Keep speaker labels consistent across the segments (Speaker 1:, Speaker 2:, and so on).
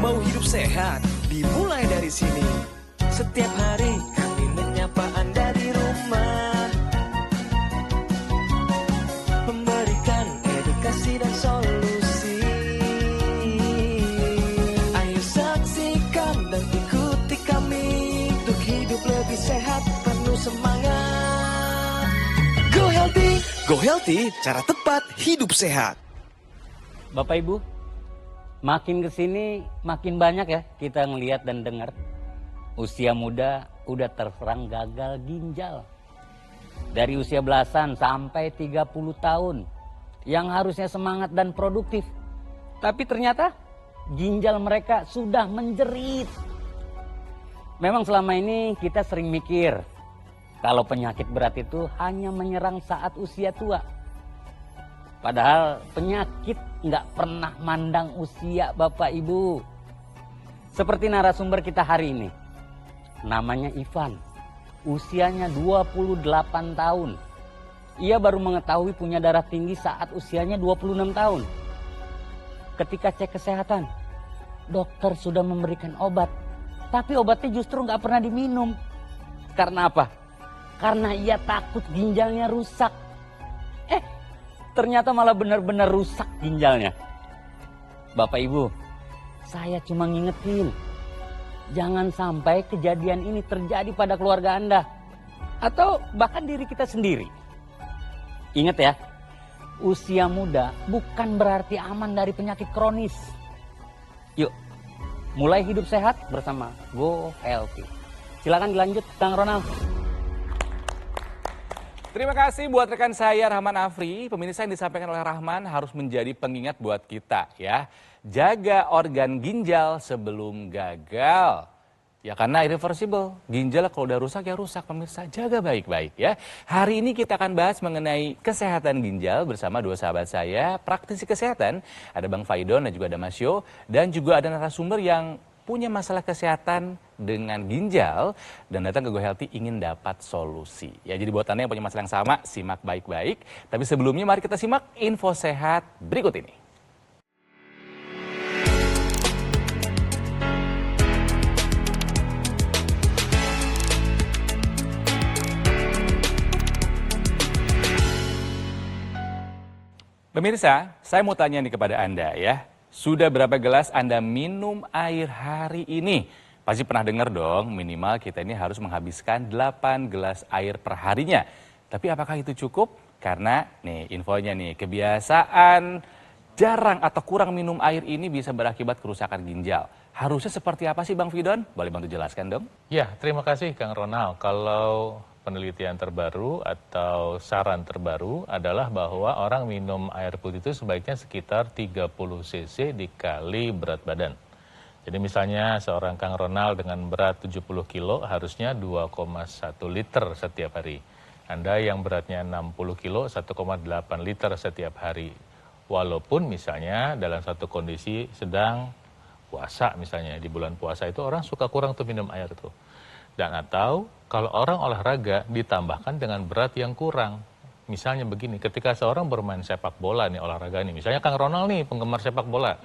Speaker 1: Mau hidup sehat, dimulai dari sini. Setiap hari kami menyapa Anda di rumah, memberikan edukasi dan solusi. Ayo saksikan dan ikuti kami untuk hidup lebih sehat, penuh semangat. Go Healthy, cara tepat hidup sehat.
Speaker 2: Bapak Ibu, makin kesini makin banyak ya kita ngelihat dan dengar usia muda udah terserang gagal ginjal. Dari usia belasan sampai 30 tahun yang harusnya semangat dan produktif. Tapi ternyata ginjal mereka sudah menjerit. Memang selama ini kita sering mikir kalau penyakit berat itu hanya menyerang saat usia tua. Padahal penyakit nggak pernah mandang usia Bapak Ibu. Seperti narasumber kita hari ini. Namanya Ivan. Usianya 28 tahun. Ia baru mengetahui punya darah tinggi saat usianya 26 tahun. Ketika cek kesehatan, dokter sudah memberikan obat. Tapi obatnya justru nggak pernah diminum. Karena apa? Karena ia takut ginjalnya rusak. Ternyata malah benar-benar rusak ginjalnya. Bapak Ibu, saya cuma ngingetin. Jangan sampai kejadian ini terjadi pada keluarga Anda. Atau bahkan diri kita sendiri. Ingat ya, usia muda bukan berarti aman dari penyakit kronis. Yuk, mulai hidup sehat bersama Go Healthy. Silakan dilanjut, Kang Ronald.
Speaker 3: Terima kasih buat rekan saya Rahman Afri. Pemirsa, yang disampaikan oleh Rahman harus menjadi pengingat buat kita ya. Jaga organ ginjal sebelum gagal. Ya karena irreversible. Ginjal kalau udah rusak ya rusak, pemirsa. Jaga baik-baik ya. Hari ini kita akan bahas mengenai kesehatan ginjal bersama dua sahabat saya, praktisi kesehatan. Ada Bang Faidon dan juga ada Mas Yo. Dan juga ada narasumber yang punya masalah kesehatan dengan ginjal dan datang ke Go Healthy ingin dapat solusi. Ya, jadi buat Anda yang punya masalah yang sama, simak baik-baik. Tapi sebelumnya mari kita simak info sehat berikut ini. Pemirsa, saya mau tanya nih kepada Anda ya. Sudah berapa gelas Anda minum air hari ini? Pasti pernah dengar dong, minimal kita ini harus menghabiskan 8 gelas air per harinya. Tapi apakah itu cukup? Karena nih infonya nih, kebiasaan jarang atau kurang minum air ini bisa berakibat kerusakan ginjal. Harusnya seperti apa sih Bang Fidon? Boleh bantu jelaskan dong?
Speaker 4: Ya, terima kasih Kang Ronald. Kalau penelitian terbaru atau saran terbaru adalah bahwa orang minum air putih itu sebaiknya sekitar 30 cc dikali berat badan. Jadi misalnya seorang Kang Ronald dengan berat 70 kilo harusnya 2,1 liter setiap hari. Anda yang beratnya 60 kilo 1,8 liter setiap hari. Walaupun misalnya dalam satu kondisi sedang puasa misalnya, di bulan puasa itu orang suka kurang tuh minum air tuh. Dan atau kalau orang olahraga ditambahkan dengan berat yang kurang. Misalnya begini, ketika seorang bermain sepak bola nih, olahraga nih, misalnya Kang Ronald nih penggemar sepak bola,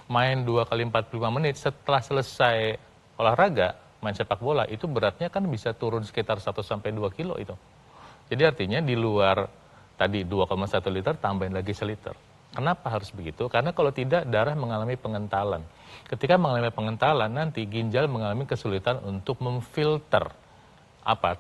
Speaker 4: main 2 kali 45 menit setelah selesai olahraga, main sepak bola, itu beratnya kan bisa turun sekitar 1-2 kilo itu. Jadi artinya di luar tadi 2,1 liter tambahin lagi seliter. Kenapa harus begitu? Karena kalau tidak darah mengalami pengentalan. Ketika mengalami pengentalan nanti ginjal mengalami kesulitan untuk memfilter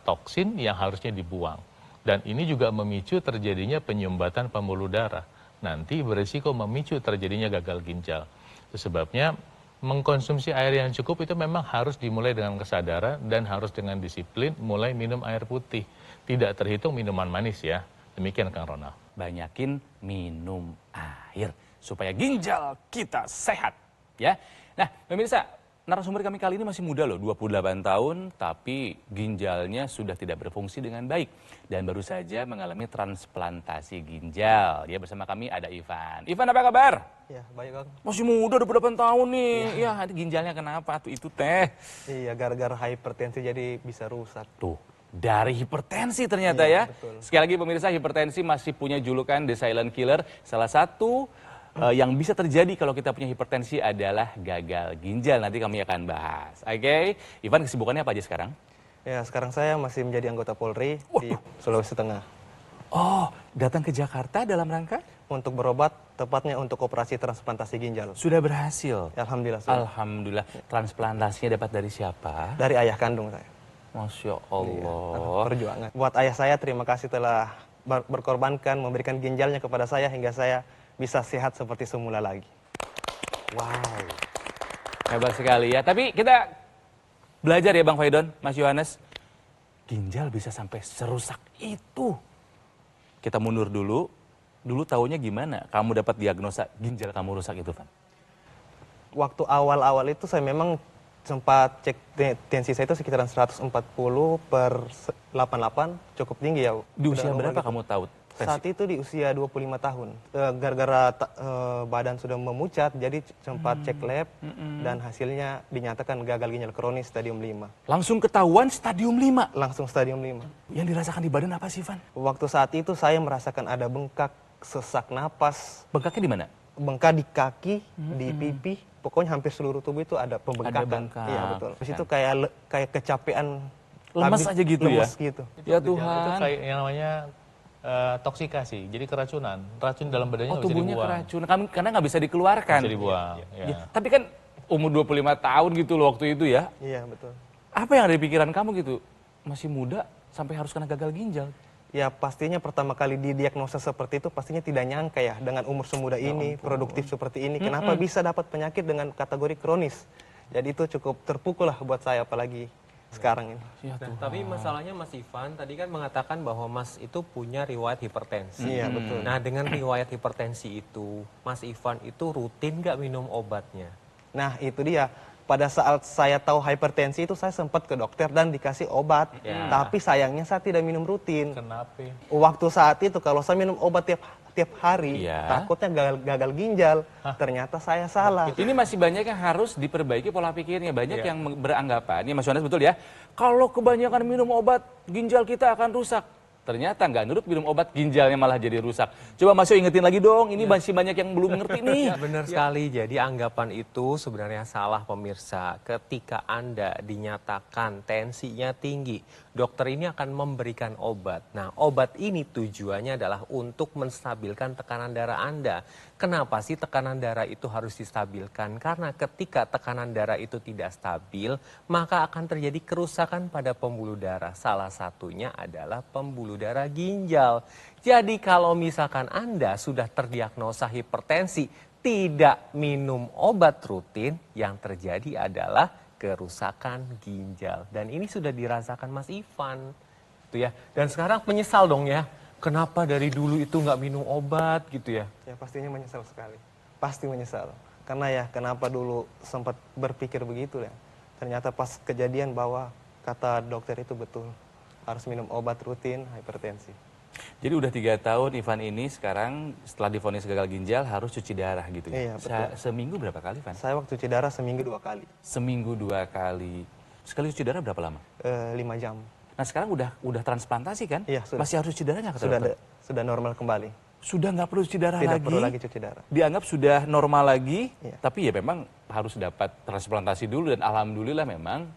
Speaker 4: toksin yang harusnya dibuang. Dan ini juga memicu terjadinya penyumbatan pembuluh darah. Nanti berisiko memicu terjadinya gagal ginjal. Itu sebabnya mengkonsumsi air yang cukup itu memang harus dimulai dengan kesadaran dan harus dengan disiplin mulai minum air putih. Tidak terhitung minuman manis ya. Demikian Kang Ronald.
Speaker 3: Banyakin minum air supaya ginjal kita sehat ya. Nah, pemirsa, narasumber kami kali ini masih muda loh, 28 tahun, tapi ginjalnya sudah tidak berfungsi dengan baik dan baru saja mengalami transplantasi ginjal. Ya, bersama kami ada Ivan. Ivan, apa kabar?
Speaker 5: Ya, baik Kang.
Speaker 3: Masih muda, 28 tahun nih. Ya, ginjalnya kenapa tuh itu teh?
Speaker 5: Iya, gara-gara hypertensi jadi bisa rusak.
Speaker 3: Tuh. Dari hipertensi ternyata ya.
Speaker 5: Betul.
Speaker 3: Sekali lagi pemirsa, hipertensi masih punya julukan The Silent Killer. Salah satu yang bisa terjadi kalau kita punya hipertensi adalah gagal ginjal. Nanti kami akan bahas. Oke, Ivan kesibukannya apa aja sekarang?
Speaker 5: Ya, sekarang saya masih menjadi anggota Polri di Sulawesi Tengah.
Speaker 3: Oh, datang ke Jakarta dalam rangka?
Speaker 5: Untuk berobat, tepatnya untuk operasi transplantasi ginjal.
Speaker 3: Sudah berhasil.
Speaker 5: Ya, alhamdulillah. Sudah.
Speaker 3: Alhamdulillah. Transplantasinya dapat dari siapa?
Speaker 5: Dari ayah kandung saya.
Speaker 3: Masya
Speaker 5: Iya,
Speaker 3: Allah.
Speaker 5: perjuangan. Buat ayah saya, terima kasih telah berkorbankan, memberikan ginjalnya kepada saya hingga saya bisa sehat seperti semula lagi.
Speaker 3: Wow. Hebat sekali ya. Tapi kita belajar ya Bang Faidon, Mas Yohanes. Ginjal bisa sampai serusak itu. Kita mundur dulu. Dulu taunya gimana? Kamu dapat diagnosa ginjal kamu rusak itu, Van?
Speaker 5: Waktu awal-awal itu saya memang sempat cek tensi saya itu sekitaran 140/88, cukup tinggi ya.
Speaker 3: Di usia
Speaker 5: Udah
Speaker 3: berapa
Speaker 5: normal
Speaker 3: kamu tahu?
Speaker 5: Saat itu di usia 25 tahun. Gara-gara badan sudah memucat, jadi sempat cek lab dan hasilnya dinyatakan gagal ginjal kronis stadium 5.
Speaker 3: Langsung ketahuan stadium 5.
Speaker 5: Langsung stadium 5.
Speaker 3: Yang dirasakan di badan apa sih, Van?
Speaker 5: Waktu saat itu saya merasakan ada bengkak, sesak napas,
Speaker 3: Bengkaknya di mana?
Speaker 5: bengkak di kaki, di pipi, pokoknya hampir seluruh tubuh itu ada pembengkakan.
Speaker 3: Ada bengkak.
Speaker 5: Iya, betul. Terus itu kayak kecapean,
Speaker 3: Lemas
Speaker 5: habis-
Speaker 3: aja gitu
Speaker 5: lemes
Speaker 3: ya?
Speaker 5: gitu.
Speaker 3: Ya
Speaker 4: Itu
Speaker 3: Tuhan.
Speaker 4: kayak yang namanya toksikasi, jadi keracunan. Racun dalam badannya
Speaker 3: Oh,
Speaker 4: nggak bisa
Speaker 3: tubuhnya
Speaker 4: dibuang.
Speaker 3: keracunan karena nggak bisa dikeluarkan.
Speaker 4: Bisa dibuang. Ya.
Speaker 3: Ya, tapi kan umur 25 tahun gitu loh waktu itu ya.
Speaker 5: Iya, betul.
Speaker 3: Apa yang ada di pikiran kamu gitu? Masih muda sampai harus kena gagal ginjal.
Speaker 5: Ya pastinya pertama kali didiagnosa seperti itu pastinya tidak nyangka ya dengan umur semuda ini, produktif seperti ini, kenapa bisa dapat penyakit dengan kategori kronis. Jadi itu cukup terpukul lah buat saya apalagi sekarang ini.
Speaker 3: Ya
Speaker 6: Nah, tapi masalahnya Mas Ivan tadi kan mengatakan bahwa Mas itu punya riwayat hipertensi.
Speaker 5: Iya, betul.
Speaker 6: Nah, dengan riwayat hipertensi itu, Mas Ivan itu rutin nggak minum obatnya?
Speaker 5: Nah itu dia, pada saat saya tahu hipertensi itu saya sempat ke dokter dan dikasih obat,
Speaker 6: Ya.
Speaker 5: tapi sayangnya saya tidak minum rutin.
Speaker 4: Kenapa?
Speaker 5: Waktu saat itu kalau saya minum obat tiap hari,
Speaker 3: Iya.
Speaker 5: takutnya gagal ginjal, ternyata saya salah.
Speaker 3: Ini masih banyak yang harus diperbaiki pola pikirnya. Banyak yang beranggapan, ini Mas Yohanes betul ya, kalau kebanyakan minum obat, ginjal kita akan rusak. Ternyata nggak nurut minum obat, ginjalnya malah jadi rusak. Coba Mas Yo ingetin lagi dong, ini masih banyak yang belum ngerti nih.
Speaker 6: Benar sekali. Jadi anggapan itu sebenarnya salah pemirsa. Ketika Anda dinyatakan tensinya tinggi, dokter ini akan memberikan obat. Nah, obat ini tujuannya adalah untuk menstabilkan tekanan darah Anda. Kenapa sih tekanan darah itu harus distabilkan? Karena ketika tekanan darah itu tidak stabil, maka akan terjadi kerusakan pada pembuluh darah. Salah satunya adalah pembuluh darah ginjal. Jadi kalau misalkan Anda sudah terdiagnosa hipertensi, tidak minum obat rutin, yang terjadi adalah kerusakan ginjal. Dan ini sudah dirasakan Mas Ivan. Itu ya. Dan sekarang menyesal dong ya. Kenapa dari dulu itu nggak minum obat gitu ya?
Speaker 5: Ya pastinya menyesal sekali, pasti menyesal. Karena ya kenapa dulu sempat berpikir begitu ya. Ternyata pas kejadian bahwa kata dokter itu betul, harus minum obat rutin hipertensi.
Speaker 3: Jadi udah 3 tahun Ivan ini sekarang setelah divonis gagal ginjal harus cuci darah gitu ya?
Speaker 5: Iya, betul.
Speaker 3: Seminggu berapa kali, Van?
Speaker 5: Saya waktu cuci darah seminggu 2 kali,
Speaker 3: Seminggu 2 kali. Sekali cuci darah berapa lama?
Speaker 5: 5 jam.
Speaker 3: Nah sekarang udah transplantasi kan?
Speaker 5: Iya, sudah.
Speaker 3: Masih harus cuci darahnya kata
Speaker 5: Sudah
Speaker 3: dokter?
Speaker 5: sudah normal kembali.
Speaker 3: Sudah nggak perlu cuci darah
Speaker 5: Tidak
Speaker 3: lagi?
Speaker 5: perlu lagi cuci darah.
Speaker 3: Dianggap sudah normal lagi,
Speaker 5: Iya.
Speaker 3: tapi ya memang harus dapat transplantasi dulu dan alhamdulillah memang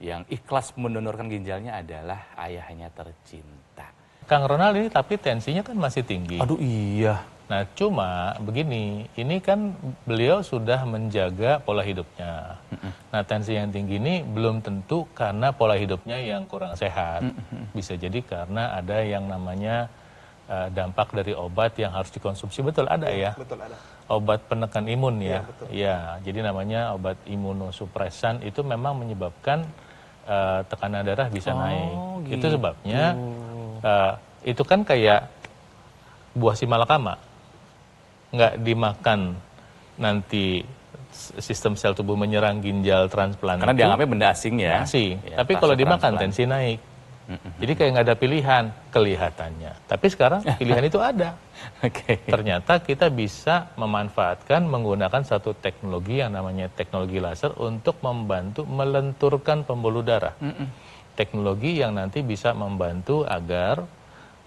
Speaker 3: yang ikhlas mendonorkan ginjalnya adalah ayahnya tercinta.
Speaker 4: Kang Ronald ini tapi tensinya kan masih tinggi.
Speaker 3: Aduh iya.
Speaker 4: Nah cuma begini, ini kan beliau sudah menjaga pola hidupnya. Nah tensi yang tinggi ini belum tentu karena pola hidupnya yang kurang sehat. Bisa jadi karena ada yang namanya dampak dari obat yang harus dikonsumsi. Betul ada ya?
Speaker 5: Betul ada.
Speaker 4: Obat penekan imun
Speaker 5: Iya,
Speaker 4: ya.
Speaker 5: betul.
Speaker 4: Iya, jadi namanya obat imunosupresan itu memang menyebabkan tekanan darah bisa naik. Itu sebabnya itu kan kayak buah si malakama. Nggak dimakan nanti sistem sel tubuh menyerang ginjal transplant.
Speaker 3: Karena dianggapnya benda asing ya.
Speaker 4: Masih.
Speaker 3: Ya,
Speaker 4: Tapi kalau
Speaker 3: fase
Speaker 4: dimakan
Speaker 3: transplant.
Speaker 4: tensi naik. Jadi kayak nggak ada pilihan kelihatannya. Tapi sekarang pilihan itu ada.
Speaker 3: Oke.
Speaker 4: Ternyata kita bisa memanfaatkan menggunakan satu teknologi yang namanya teknologi laser untuk membantu melenturkan pembuluh darah. Teknologi yang nanti bisa membantu agar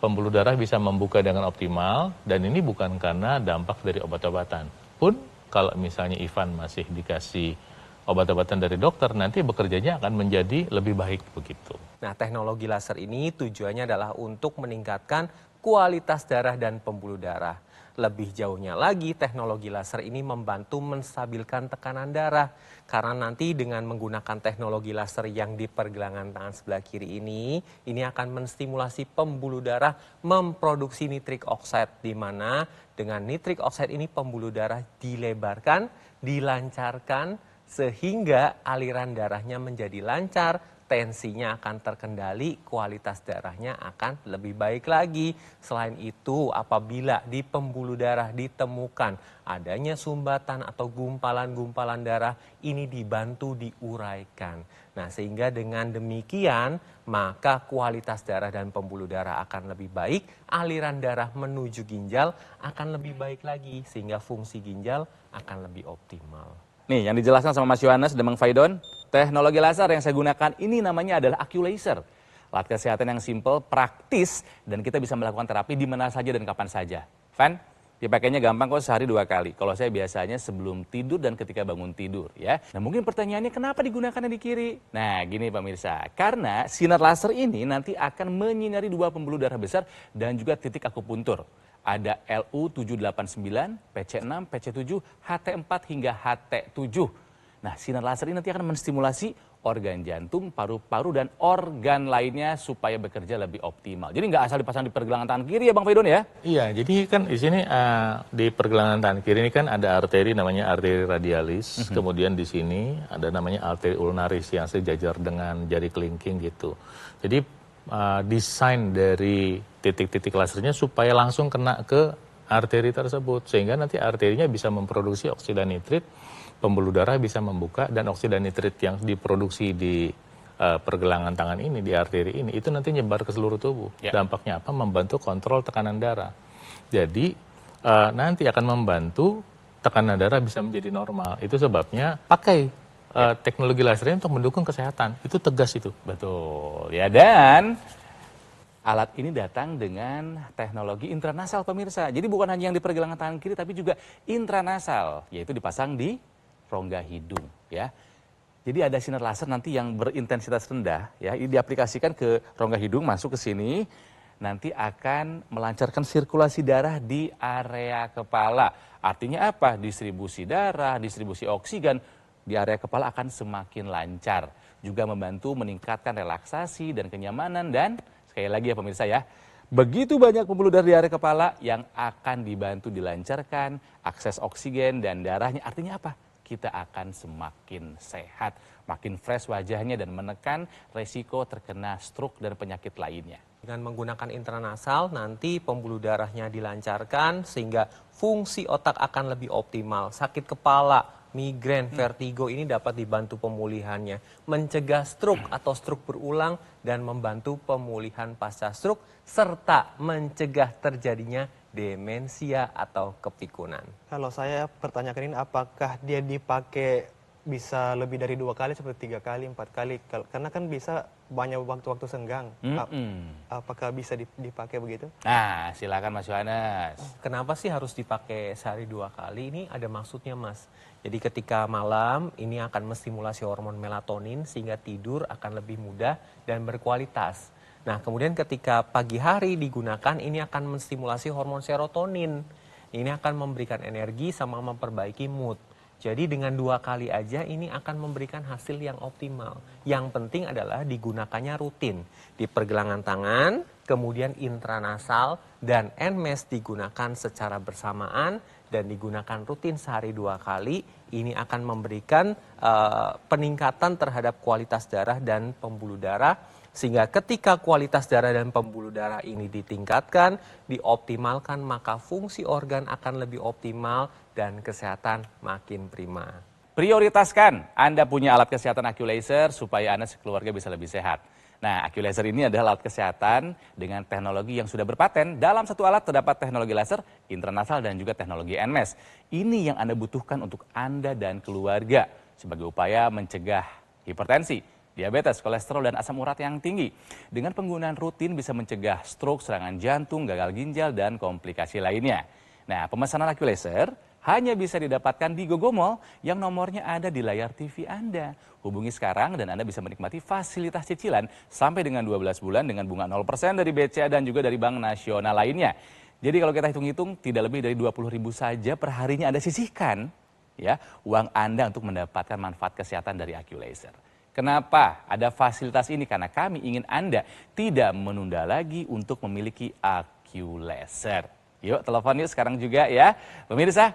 Speaker 4: pembuluh darah bisa membuka dengan optimal, dan ini bukan karena dampak dari obat-obatan. Pun kalau misalnya Ivan masih dikasih obat-obatan dari dokter, nanti bekerjanya akan menjadi lebih baik begitu.
Speaker 6: Nah, teknologi laser ini tujuannya adalah untuk meningkatkan kualitas darah dan pembuluh darah. Lebih jauhnya lagi, teknologi laser ini membantu menstabilkan tekanan darah. Karena nanti dengan menggunakan teknologi laser yang di pergelangan tangan sebelah kiri ini akan menstimulasi pembuluh darah memproduksi nitrik oxide, di mana dengan nitrik oxide ini pembuluh darah dilebarkan, dilancarkan, sehingga aliran darahnya menjadi lancar, tensinya akan terkendali, kualitas darahnya akan lebih baik lagi. Selain itu, apabila di pembuluh darah ditemukan adanya sumbatan atau gumpalan-gumpalan darah, ini dibantu diuraikan. Nah, sehingga dengan demikian, maka kualitas darah dan pembuluh darah akan lebih baik, aliran darah menuju ginjal akan lebih baik lagi, sehingga fungsi ginjal akan lebih optimal.
Speaker 3: Nih, yang dijelaskan sama Mas Yohanes dan Bang Faidon, teknologi laser yang saya gunakan ini namanya adalah AccuLaser. Alat kesehatan yang simple, praktis, dan kita bisa melakukan terapi di mana saja dan kapan saja. Van, dipakainya gampang kok, sehari 2 kali. Kalau saya biasanya sebelum tidur dan ketika bangun tidur, ya. Nah, mungkin pertanyaannya kenapa digunakannya di kiri? Nah, gini pemirsa, karena sinar laser ini nanti akan menyinari 2 pembuluh darah besar dan juga titik akupuntur. Ada LU789, PC6, PC7, HT4 hingga HT7. Nah, sinar laser ini nanti akan menstimulasi organ jantung, paru-paru, dan organ lainnya supaya bekerja lebih optimal. Jadi nggak asal dipasang di pergelangan tangan kiri ya Bang Faidon ya?
Speaker 4: Iya, jadi kan di sini di pergelangan tangan kiri ini kan ada arteri namanya arteri radialis, kemudian di sini ada namanya arteri ulnaris yang sejajar dengan jari kelingking gitu. Jadi desain dari titik-titik lasernya supaya langsung kena ke arteri tersebut, sehingga nanti arterinya bisa memproduksi oksida nitrit, pembuluh darah bisa membuka, dan oksida nitrit yang diproduksi di pergelangan tangan ini, di arteri ini, itu nanti nyebar ke seluruh tubuh. Dampaknya apa? Membantu kontrol tekanan darah. Jadi nanti akan membantu tekanan darah bisa menjadi normal. Itu sebabnya pakai teknologi lasernya untuk mendukung kesehatan. Itu tegas itu.
Speaker 3: Betul. Ya, dan alat ini datang dengan teknologi intranasal pemirsa. Jadi bukan hanya yang di pergelangan tangan kiri, tapi juga intranasal, yaitu dipasang di rongga hidung, ya. Jadi ada sinar laser nanti yang berintensitas rendah, ya, ini diaplikasikan ke rongga hidung, masuk ke sini, nanti akan melancarkan sirkulasi darah di area kepala. Artinya apa? Distribusi darah, distribusi oksigen di area kepala akan semakin lancar. Juga membantu meningkatkan relaksasi dan kenyamanan, dan sekali lagi ya pemirsa ya, begitu banyak pembuluh darah di area kepala yang akan dibantu dilancarkan, akses oksigen dan darahnya. Artinya apa? Kita akan semakin sehat, makin fresh wajahnya, dan menekan resiko terkena stroke dan penyakit lainnya.
Speaker 6: Dengan menggunakan intranasal, nanti pembuluh darahnya dilancarkan sehingga fungsi otak akan lebih optimal. Sakit kepala, migrain, vertigo ini dapat dibantu pemulihannya. Mencegah stroke atau stroke berulang dan membantu pemulihan pasca stroke, serta mencegah terjadinya demensia atau kepikunan.
Speaker 5: Kalau saya pertanyakan ini, apakah dia dipakai bisa lebih dari 2 kali, seperti 3 kali, 4 kali? Karena kan bisa banyak waktu-waktu senggang. Apakah bisa dipakai begitu?
Speaker 3: Nah, silakan Mas Yohanes.
Speaker 6: Kenapa sih harus dipakai sehari 2 kali? Ini ada maksudnya, Mas. Jadi ketika malam ini akan menstimulasi hormon melatonin sehingga tidur akan lebih mudah dan berkualitas. Nah, kemudian ketika pagi hari digunakan, ini akan menstimulasi hormon serotonin. Ini akan memberikan energi sama memperbaiki mood. Jadi dengan 2 kali aja ini akan memberikan hasil yang optimal. Yang penting adalah digunakannya rutin. Di pergelangan tangan, kemudian intranasal, dan NMES digunakan secara bersamaan dan digunakan rutin sehari 2 kali. Ini akan memberikan peningkatan terhadap kualitas darah dan pembuluh darah. Sehingga ketika kualitas darah dan pembuluh darah ini ditingkatkan, dioptimalkan, maka fungsi organ akan lebih optimal dan kesehatan makin prima.
Speaker 3: Prioritaskan Anda punya alat kesehatan AccuLaser supaya Anda sekeluarga bisa lebih sehat. Nah, AccuLaser ini adalah alat kesehatan dengan teknologi yang sudah berpaten. Dalam satu alat terdapat teknologi laser, intranasal, dan juga teknologi NMES. Ini yang Anda butuhkan untuk Anda dan keluarga sebagai upaya mencegah hipertensi, diabetes, kolesterol, dan asam urat yang tinggi. Dengan penggunaan rutin bisa mencegah stroke, serangan jantung, gagal ginjal, dan komplikasi lainnya. Nah, pemesanan AccuLaser hanya bisa didapatkan di Gogomall yang nomornya ada di layar TV Anda. Hubungi sekarang dan Anda bisa menikmati fasilitas cicilan sampai dengan 12 bulan dengan bunga 0% dari BCA dan juga dari Bank Nasional lainnya. Jadi kalau kita hitung-hitung tidak lebih dari 20.000 saja per harinya Anda sisihkan ya uang Anda untuk mendapatkan manfaat kesehatan dari AccuLaser. Kenapa ada fasilitas ini? Karena kami ingin Anda tidak menunda lagi untuk memiliki AccuLaser. Yuk telepon yuk sekarang juga ya. Pemirsa,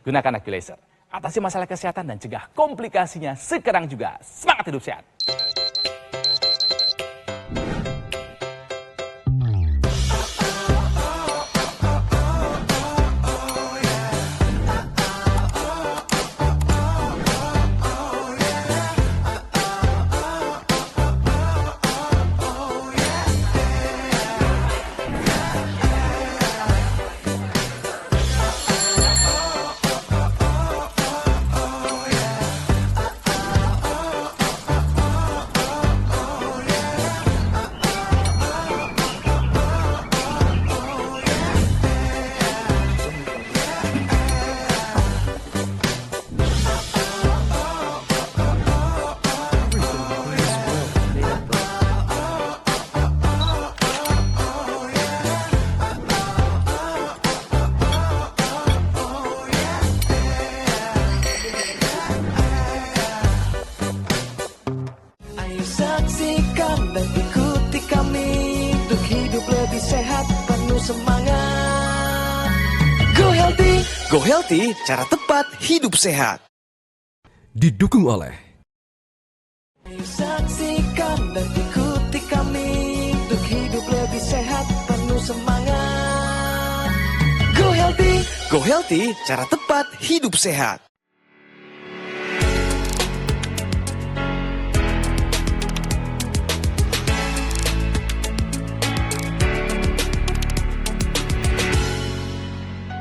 Speaker 3: gunakan AccuLaser. Atasi masalah kesehatan dan cegah komplikasinya sekarang juga. Semangat hidup sehat!
Speaker 1: Ayo saksikan dan ikuti kami untuk hidup lebih sehat, penuh semangat. Go Healthy, cara tepat hidup sehat.
Speaker 7: Didukung oleh
Speaker 1: Ayo saksikan dan ikuti kami untuk hidup lebih sehat, penuh semangat. Go Healthy, cara tepat hidup sehat.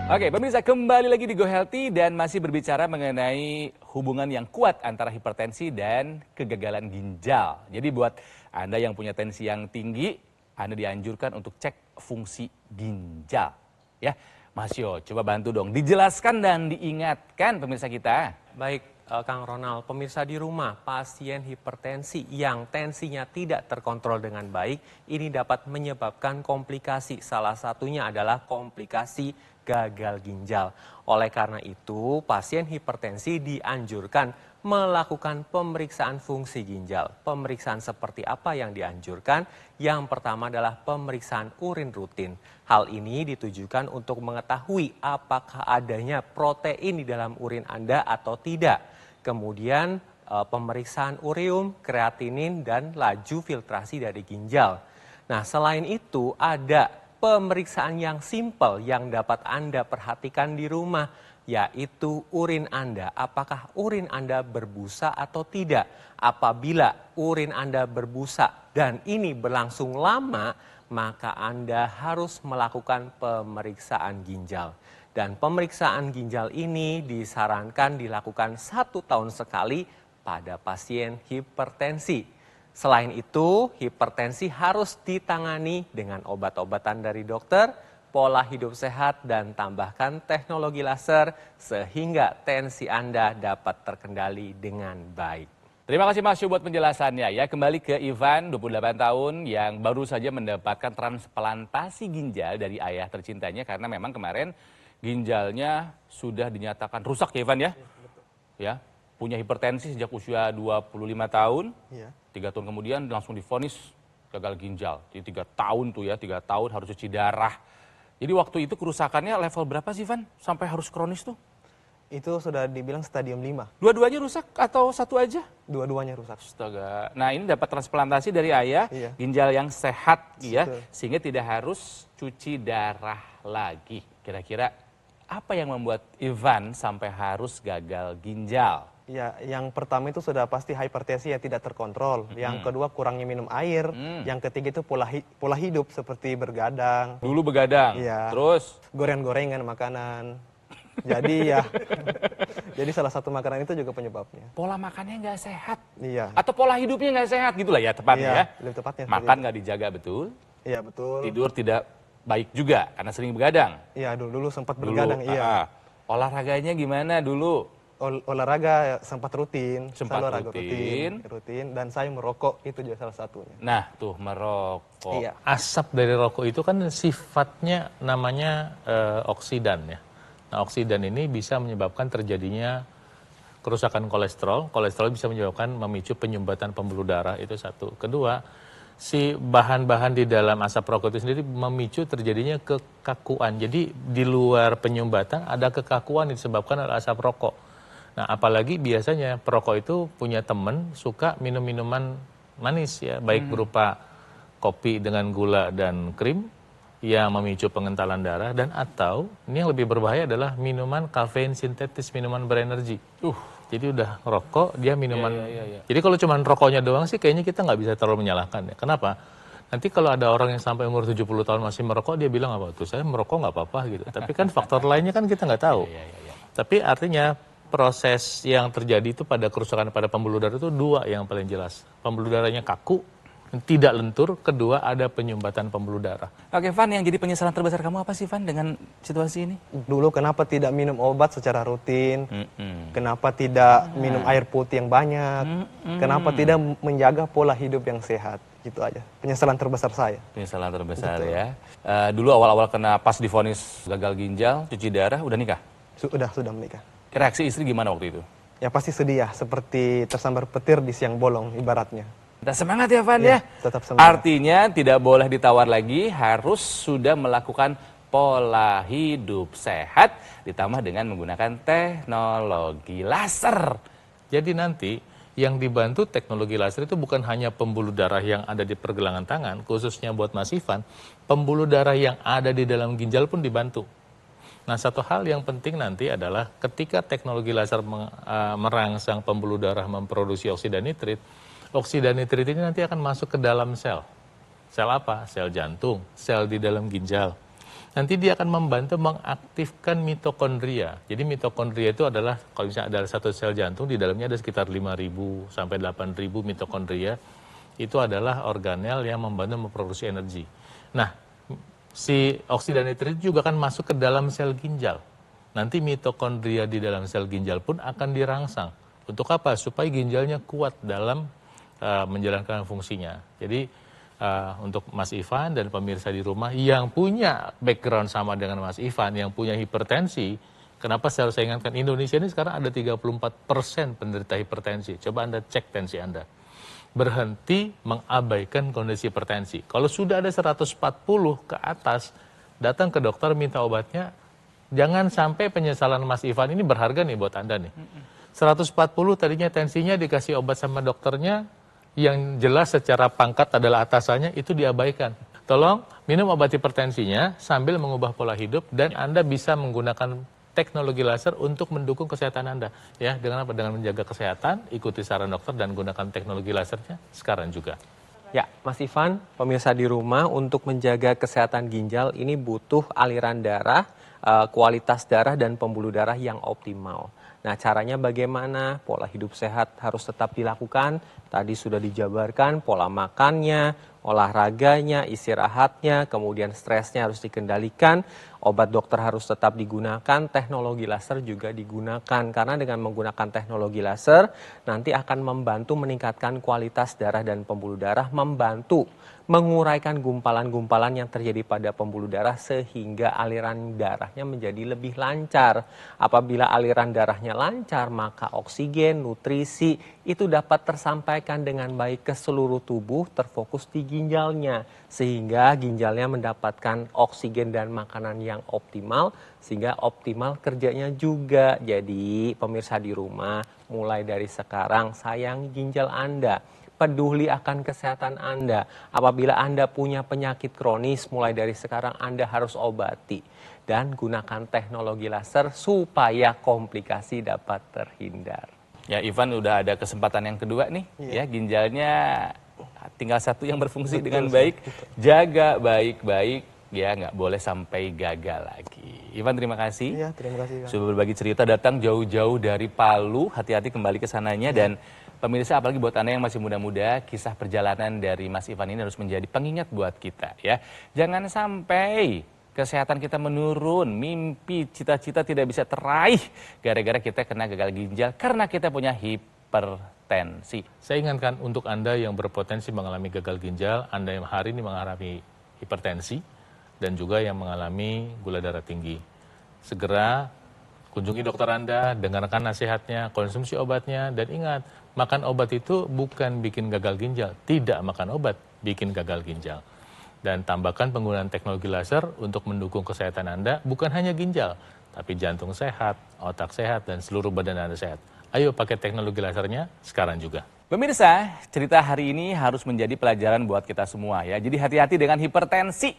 Speaker 3: Oke, pemirsa kembali lagi di Go Healthy dan masih berbicara mengenai hubungan yang kuat antara hipertensi dan kegagalan ginjal. Jadi buat Anda yang punya tensi yang tinggi, Anda dianjurkan untuk cek fungsi ginjal. Ya, Mas Yo, coba bantu dong, dijelaskan dan diingatkan pemirsa kita.
Speaker 6: Baik, Kang Ronald, pemirsa di rumah, pasien hipertensi yang tensinya tidak terkontrol dengan baik, ini dapat menyebabkan komplikasi. Salah satunya adalah komplikasi gagal ginjal. Oleh karena itu, pasien hipertensi dianjurkan melakukan pemeriksaan fungsi ginjal. Pemeriksaan seperti apa yang dianjurkan? Yang pertama adalah pemeriksaan urin rutin. Hal ini ditujukan untuk mengetahui apakah adanya protein di dalam urin Anda atau tidak. Kemudian pemeriksaan ureum, kreatinin, dan laju filtrasi dari ginjal. Nah, selain itu ada pemeriksaan yang simpel yang dapat Anda perhatikan di rumah, yaitu urin Anda. Apakah urin Anda berbusa atau tidak? Apabila urin Anda berbusa dan ini berlangsung lama, maka Anda harus melakukan pemeriksaan ginjal. Dan pemeriksaan ginjal ini disarankan dilakukan 1 tahun sekali pada pasien hipertensi. Selain itu, hipertensi harus ditangani dengan obat-obatan dari dokter, pola hidup sehat, dan tambahkan teknologi laser sehingga tensi Anda dapat terkendali dengan baik.
Speaker 3: Terima kasih Mas Yu buat penjelasannya ya. Kembali ke Ivan, 28 tahun yang baru saja mendapatkan transplantasi ginjal dari ayah tercintanya karena memang kemarin ginjalnya sudah dinyatakan rusak ya Ivan ya. Ya, punya hipertensi sejak usia 25 tahun.
Speaker 5: Iya.
Speaker 3: 3 tahun kemudian langsung divonis gagal ginjal. Jadi 3 tahun tuh ya, 3 tahun harus cuci darah. Jadi waktu itu kerusakannya level berapa sih Van? Sampai harus kronis tuh?
Speaker 5: Itu sudah dibilang stadium 5.
Speaker 3: Dua-duanya rusak atau satu aja?
Speaker 5: Dua-duanya rusak.
Speaker 3: Astaga. Nah ini dapat transplantasi dari ayah,
Speaker 5: Iya.
Speaker 3: ginjal yang sehat ya.
Speaker 5: Betul.
Speaker 3: Sehingga tidak harus cuci darah lagi. Kira-kira apa yang membuat Ivan sampai harus gagal ginjal?
Speaker 5: Ya, yang pertama itu sudah pasti hipertensi yang tidak terkontrol. Yang kedua kurangnya minum air. Yang ketiga itu pola hidup seperti bergadang,
Speaker 3: Dulu begadang,
Speaker 5: Iya.
Speaker 3: terus
Speaker 5: goreng-gorengan makanan. Jadi ya, jadi salah satu makanan itu juga penyebabnya.
Speaker 3: Pola makannya nggak sehat.
Speaker 5: Iya.
Speaker 3: Atau pola hidupnya nggak sehat gitu lah ya tepatnya
Speaker 5: Iya,
Speaker 3: ya.
Speaker 5: lebih tepatnya seperti
Speaker 3: Makan
Speaker 5: itu.
Speaker 3: nggak dijaga betul,
Speaker 5: Iya betul.
Speaker 3: tidur tidak baik juga karena sering begadang.
Speaker 5: Iya dulu sempat
Speaker 3: Dulu,
Speaker 5: bergadang. Iya.
Speaker 3: olahraganya gimana dulu?
Speaker 5: Olahraga sempat rutin.
Speaker 3: Sempat
Speaker 5: selalu olahraga
Speaker 3: rutin.
Speaker 5: rutin. Dan saya merokok itu juga salah satunya.
Speaker 3: Nah, tuh merokok.
Speaker 5: Iya.
Speaker 4: Asap dari rokok itu kan sifatnya namanya oksidan ya. Nah, oksidan ini bisa menyebabkan terjadinya kerusakan kolesterol. Kolesterol bisa menyebabkan memicu penyumbatan pembuluh darah, itu satu. Kedua, si bahan-bahan di dalam asap rokok itu sendiri memicu terjadinya kekakuan. Jadi di luar penyumbatan ada kekakuan yang disebabkan oleh asap rokok. Nah, apalagi biasanya perokok itu punya teman suka minum minuman manis ya, baik berupa kopi dengan gula dan krim yang memicu pengentalan darah, dan atau ini yang lebih berbahaya adalah minuman kafein sintetis, minuman berenergi. Jadi udah rokok, dia minuman. Jadi kalau cuma rokoknya doang sih kayaknya kita nggak bisa terlalu menyalahkan ya. Kenapa? Nanti kalau ada orang yang sampai umur 70 tahun masih merokok, dia bilang apa tuh? Saya merokok nggak apa-apa gitu. Tapi kan faktor lainnya kan kita nggak tahu. Tapi artinya proses yang terjadi itu pada kerusakan pada pembuluh darah itu dua yang paling jelas. Pembuluh darahnya kaku, tidak lentur, kedua ada penyumbatan pembuluh darah.
Speaker 3: Oke, Van, yang jadi penyesalan terbesar kamu apa sih, Van, dengan situasi ini?
Speaker 5: Dulu kenapa tidak minum obat secara rutin? Kenapa tidak minum air putih yang banyak? Kenapa tidak menjaga pola hidup yang sehat? Gitu aja. Penyesalan terbesar saya.
Speaker 3: Penyesalan terbesar ya. Dulu awal-awal kena pas divonis gagal ginjal, cuci darah, udah nikah?
Speaker 5: Sudah menikah.
Speaker 3: Reaksi istri gimana waktu itu?
Speaker 5: Ya pasti sedih ya, seperti tersambar petir di siang bolong ibaratnya.
Speaker 3: Kita semangat ya, Van
Speaker 5: Iya,
Speaker 3: ya.
Speaker 5: tetap semangat.
Speaker 3: Artinya tidak boleh ditawar lagi, harus sudah melakukan pola hidup sehat ditambah dengan menggunakan teknologi laser.
Speaker 4: Jadi nanti yang dibantu teknologi laser itu bukan hanya pembuluh darah yang ada di pergelangan tangan, khususnya buat Mas Ivan, pembuluh darah yang ada di dalam ginjal pun dibantu. Nah, satu hal yang penting nanti adalah ketika teknologi laser merangsang pembuluh darah memproduksi oksida nitrit, oksida nitrit ini nanti akan masuk ke dalam sel. Sel apa? Sel jantung, sel di dalam ginjal. Nanti dia akan membantu mengaktifkan mitokondria. Jadi mitokondria itu adalah, kalau misalnya ada satu sel jantung, di dalamnya ada sekitar 5.000 sampai 8.000 mitokondria. Itu adalah organel yang membantu memproduksi energi. Nah, si oksida nitrit juga akan masuk ke dalam sel ginjal. Nanti mitokondria di dalam sel ginjal pun akan dirangsang. Untuk apa? Supaya ginjalnya kuat dalam menjalankan fungsinya. Jadi untuk Mas Ivan dan pemirsa di rumah yang punya background sama dengan Mas Ivan, yang punya hipertensi, kenapa saya ingatkan, Indonesia ini sekarang ada 34% penderita hipertensi. Coba Anda cek tensi Anda. Berhenti mengabaikan kondisi hipertensi. Kalau sudah ada 140 ke atas, datang ke dokter minta obatnya. Jangan sampai penyesalan Mas Ivan ini berharga nih buat Anda nih. 140 tadinya tensinya, dikasih obat sama dokternya, yang jelas secara pangkat adalah atasannya, itu diabaikan. Tolong minum obat hipertensinya sambil mengubah pola hidup, dan Anda bisa menggunakan teknologi laser untuk mendukung kesehatan Anda. Ya, dengan apa? Dengan menjaga kesehatan, ikuti saran dokter dan gunakan teknologi lasernya sekarang juga.
Speaker 6: Ya, Mas Ivan, pemirsa di rumah, untuk menjaga kesehatan ginjal ini butuh aliran darah, kualitas darah dan pembuluh darah yang optimal. Nah, caranya bagaimana? Pola hidup sehat harus tetap dilakukan. Tadi sudah dijabarkan pola makannya, olahraganya, istirahatnya, kemudian stresnya harus dikendalikan. Obat dokter harus tetap digunakan, teknologi laser juga digunakan. Karena dengan menggunakan teknologi laser, nanti akan membantu meningkatkan kualitas darah dan pembuluh darah, membantu menguraikan gumpalan-gumpalan yang terjadi pada pembuluh darah sehingga aliran darahnya menjadi lebih lancar. Apabila aliran darahnya lancar, maka oksigen, nutrisi itu dapat tersampaikan dengan baik ke seluruh tubuh, terfokus di ginjalnya. Sehingga ginjalnya mendapatkan oksigen dan makanan yang optimal, sehingga optimal kerjanya juga. Jadi pemirsa di rumah, mulai dari sekarang sayangi ginjal Anda. Peduli akan kesehatan Anda. Apabila Anda punya penyakit kronis, mulai dari sekarang Anda harus obati. Dan gunakan teknologi laser supaya komplikasi dapat terhindar.
Speaker 3: Ya, Ivan udah ada kesempatan yang kedua nih. Ya, ginjalnya tinggal satu yang berfungsi dengan baik. Jaga baik-baik ya nggak boleh sampai gagal lagi. Ivan terima kasih.
Speaker 5: Iya, terima kasih, Kang.
Speaker 3: Sudah berbagi cerita, datang jauh-jauh dari Palu, hati-hati kembali ke sananya. Dan pemirsa, apalagi buat Anda yang masih muda-muda, kisah perjalanan dari Mas Ivan ini harus menjadi pengingat buat kita ya. Jangan sampai kesehatan kita menurun, mimpi, cita-cita tidak bisa teraih gara-gara kita kena gagal ginjal karena kita punya hipertensi.
Speaker 4: Saya ingatkan untuk Anda yang berpotensi mengalami gagal ginjal, Anda yang hari ini mengalami hipertensi, dan juga yang mengalami gula darah tinggi. Segera kunjungi dokter Anda, dengarkan nasihatnya, konsumsi obatnya, dan ingat, makan obat itu bukan bikin gagal ginjal. Tidak makan obat bikin gagal ginjal. Dan tambahkan penggunaan teknologi laser untuk mendukung kesehatan Anda, bukan hanya ginjal, tapi jantung sehat, otak sehat, dan seluruh badan Anda sehat. Ayo pakai teknologi lasernya sekarang juga.
Speaker 3: Pemirsa, cerita hari ini harus menjadi pelajaran buat kita semua ya. Jadi hati-hati dengan hipertensi.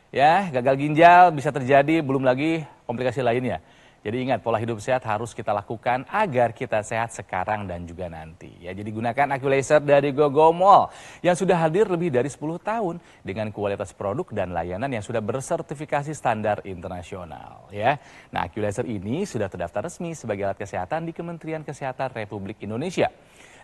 Speaker 3: Ya, gagal ginjal bisa terjadi, belum lagi komplikasi lainnya. Jadi ingat, pola hidup sehat harus kita lakukan agar kita sehat sekarang dan juga nanti. Ya, jadi gunakan AccuLaser dari Gogomol yang sudah hadir lebih dari 10 tahun dengan kualitas produk dan layanan yang sudah bersertifikasi standar internasional. Ya, nah AccuLaser ini sudah terdaftar resmi sebagai alat kesehatan di Kementerian Kesehatan Republik Indonesia.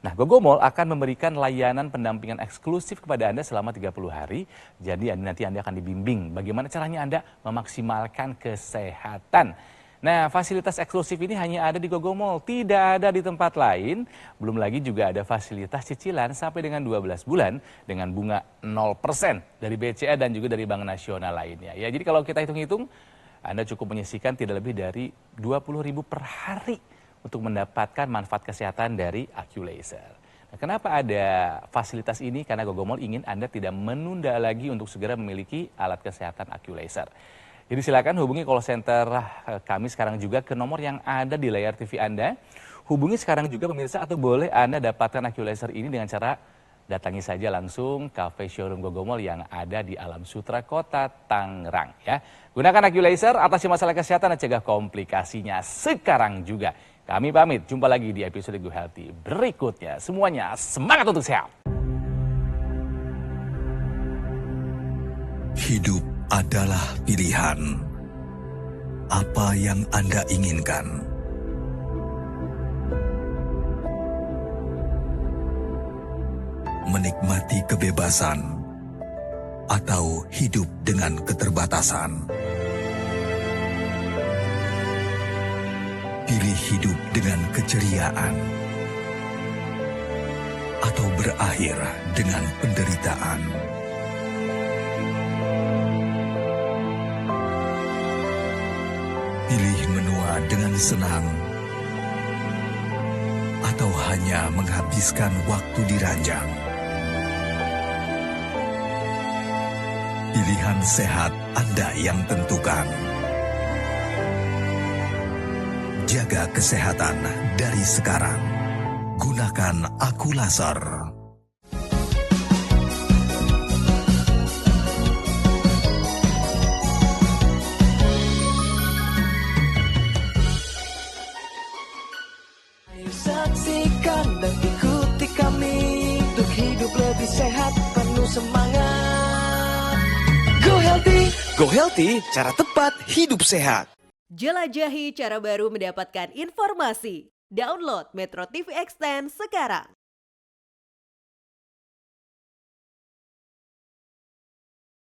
Speaker 3: Nah, Gogomol akan memberikan layanan pendampingan eksklusif kepada Anda selama 30 hari. Jadi nanti Anda akan dibimbing bagaimana caranya Anda memaksimalkan kesehatan. Nah, fasilitas eksklusif ini hanya ada di Gogomol, tidak ada di tempat lain. Belum lagi juga ada fasilitas cicilan sampai dengan 12 bulan dengan bunga 0% dari BCA dan juga dari Bank Nasional lainnya. Ya, jadi kalau kita hitung-hitung, Anda cukup menyisihkan tidak lebih dari 20.000 per hari untuk mendapatkan manfaat kesehatan dari AccuLaser. Nah, kenapa ada fasilitas ini? Karena Gogomol ingin Anda tidak menunda lagi untuk segera memiliki alat kesehatan AccuLaser. Jadi silakan hubungi call center kami sekarang juga ke nomor yang ada di layar TV Anda. Hubungi sekarang juga pemirsa, atau boleh Anda dapatkan AccuLaser ini dengan cara datangi saja langsung cafe showroom Gogomol yang ada di Alam Sutra, Kota Tangerang. Ya. Gunakan AccuLaser, atasi masalah kesehatan dan cegah komplikasinya sekarang juga. Kami pamit, jumpa lagi di episode Go Healthy berikutnya. Semuanya semangat untuk sehat.
Speaker 8: Hidup adalah pilihan. Apa yang Anda inginkan? Menikmati kebebasan atau hidup dengan keterbatasan? Pilih hidup dengan keceriaan atau berakhir dengan penderitaan. Pilih menua dengan senang atau hanya menghabiskan waktu di ranjang. Pilihan sehat Anda yang tentukan. Jaga kesehatan dari sekarang. Gunakan AccuLaser.
Speaker 1: Ayo saksikan dan ikuti kami untuk hidup lebih sehat, penuh semangat. Go Healthy, cara tepat hidup sehat.
Speaker 9: Jelajahi cara baru mendapatkan informasi. Download Metro TV Extend sekarang.